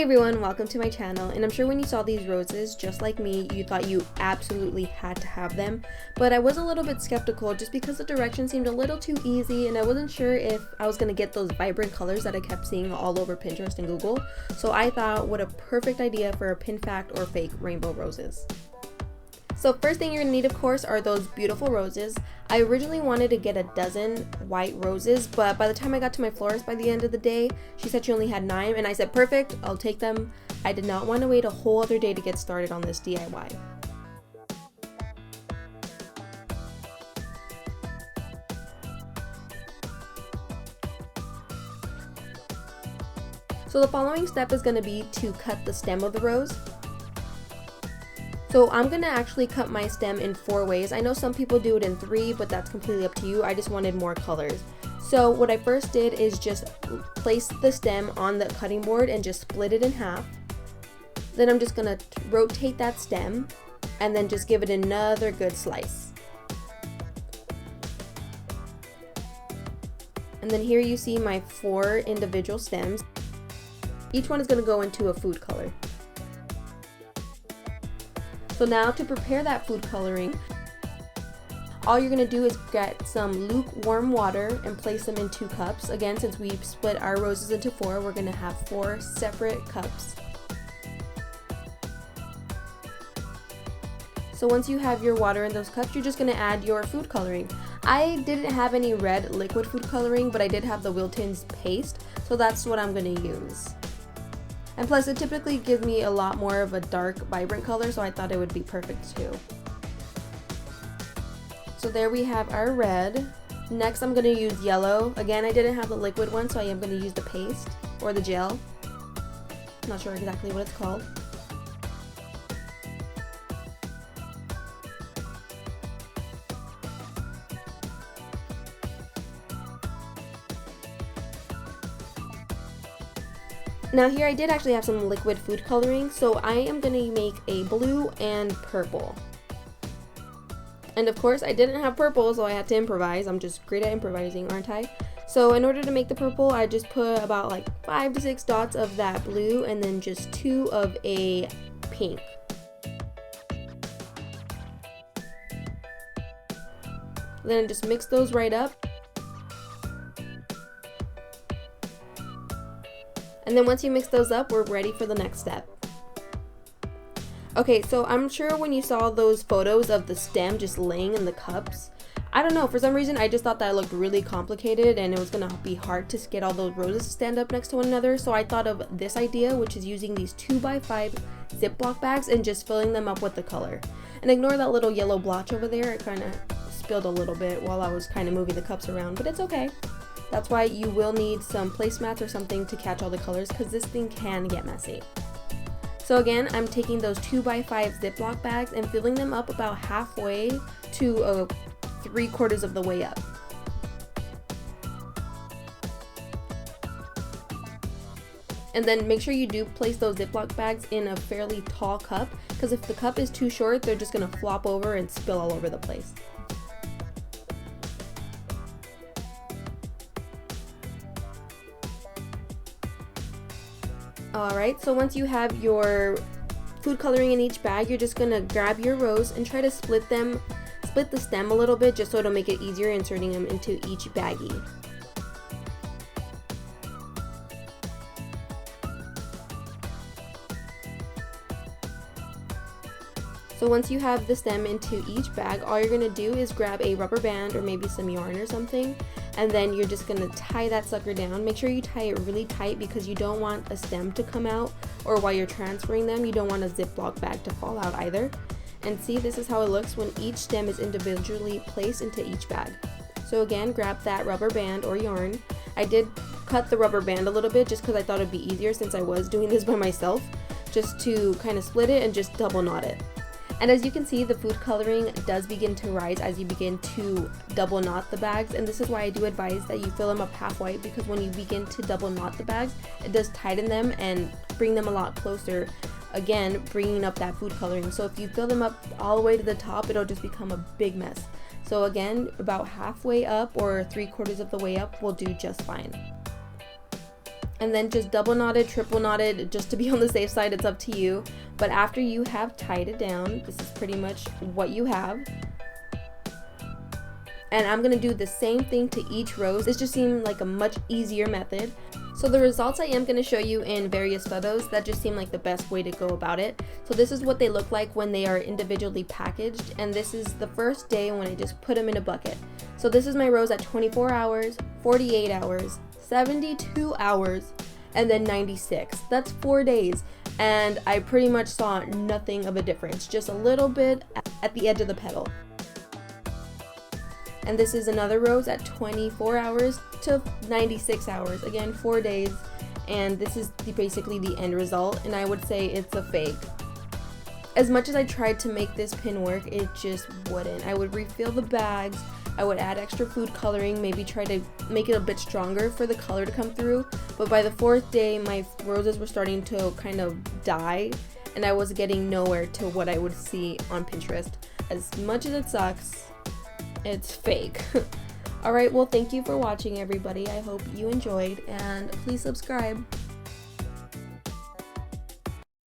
Hey everyone, welcome to my channel, and I'm sure when you saw these roses, just like me, you thought you absolutely had to have them, but I was a little bit skeptical just because the directions seemed a little too easy and I wasn't sure if I was going to get those vibrant colors that I kept seeing all over Pinterest and Google, so I thought what a perfect idea for a PinFact or fake rainbow roses. So first thing you're going to need, of course, are those beautiful roses. I originally wanted to get a dozen white roses, but by the time I got to my florist by the end of the day, she said she only had 9, and I said, perfect, I'll take them. I did not want to wait a whole other day to get started on this DIY. So the following step is going to be to cut the stem of the rose. So I'm going to actually cut my stem in 4 ways. I know some people do it in 3, but that's completely up to you. I just wanted more colors. So what I first did is just place the stem on the cutting board and just split it in half. Then I'm just going to rotate that stem and then just give it another good slice. And then here you see my 4 individual stems. Each one is going to go into a food color. So now to prepare that food coloring, all you're going to do is get some lukewarm water and place them in 2 cups. Again, since we've split our roses into 4, we're going to have 4 separate cups. So once you have your water in those cups, you're just going to add your food coloring. I didn't have any red liquid food coloring, but I did have the Wilton's paste, so that's what I'm going to use. And plus it typically gives me a lot more of a dark, vibrant color, so I thought it would be perfect too. So there we have our red. Next I'm going to use yellow. Again, I didn't have the liquid one, so I am going to use the paste or the gel. Not sure exactly what it's called. Now here I did actually have some liquid food coloring, so I am going to make a blue and purple. And of course I didn't have purple, so I had to improvise. I'm just great at improvising, aren't I? So in order to make the purple, I just put about like 5 to 6 dots of that blue and then just 2 of a pink. Then just mix those right up. And then once you mix those up, we're ready for the next step. Okay, so I'm sure when you saw those photos of the stem just laying in the cups, I don't know, for some reason I just thought that it looked really complicated and it was gonna be hard to get all those roses to stand up next to one another. So I thought of this idea, which is using these 2x5 Ziploc bags and just filling them up with the color. And ignore that little yellow blotch over there, it kind of spilled a little bit while I was kind of moving the cups around, but it's okay. That's why you will need some placemats or something to catch all the colors, because this thing can get messy. So again, I'm taking those 2x5 Ziploc bags and filling them up about halfway to 3/4 of the way up. And then make sure you do place those Ziploc bags in a fairly tall cup, because if the cup is too short, they're just going to flop over and spill all over the place. Alright, so once you have your food coloring in each bag, you're just going to grab your rose and try to split the stem a little bit, just so it'll make it easier inserting them into each baggie. So once you have the stem into each bag, all you're going to do is grab a rubber band or maybe some yarn or something, and then you're just going to tie that sucker down. Make sure you tie it really tight because you don't want a stem to come out, or while you're transferring them, you don't want a Ziploc bag to fall out either. And see, this is how it looks when each stem is individually placed into each bag. So again, grab that rubber band or yarn. I did cut the rubber band a little bit just because I thought it'd be easier since I was doing this by myself, just to kind of split it and just double knot it. And as you can see, the food coloring does begin to rise as you begin to double knot the bags, and this is why I do advise that you fill them up halfway, because when you begin to double knot the bags, it does tighten them and bring them a lot closer, again bringing up that food coloring. So if you fill them up all the way to the top, it'll just become a big mess. So again, about halfway up or 3/4 of the way up will do just fine. and then just double knotted, triple knotted, just to be on the safe side. It's up to you. But after you have tied it down, this is pretty much what you have. And I'm gonna do the same thing to each rose. This just seemed like a much easier method. So the results I am gonna show you in various photos. That just seemed like the best way to go about it. So this is what they look like when they are individually packaged, and this is the first day when I just put them in a bucket. So this is my rose at 24 hours, 48 hours, 72 hours, and then 96. That's 4 days, and I pretty much saw nothing of a difference, just a little bit at the edge of the petal. And this is another rose at 24 hours to 96 hours, again 4 days, and this is basically the end result, and I would say it's a fake. As much as I tried to make this pin work, it just wouldn't. I would refill the bags, I would add extra food coloring, maybe try to make it a bit stronger for the color to come through, but by the 4th day my roses were starting to kind of die, and I was getting nowhere to what I would see on Pinterest. As much as it sucks, it's fake. Alright, well, thank you for watching, everybody. I hope you enjoyed, and please subscribe.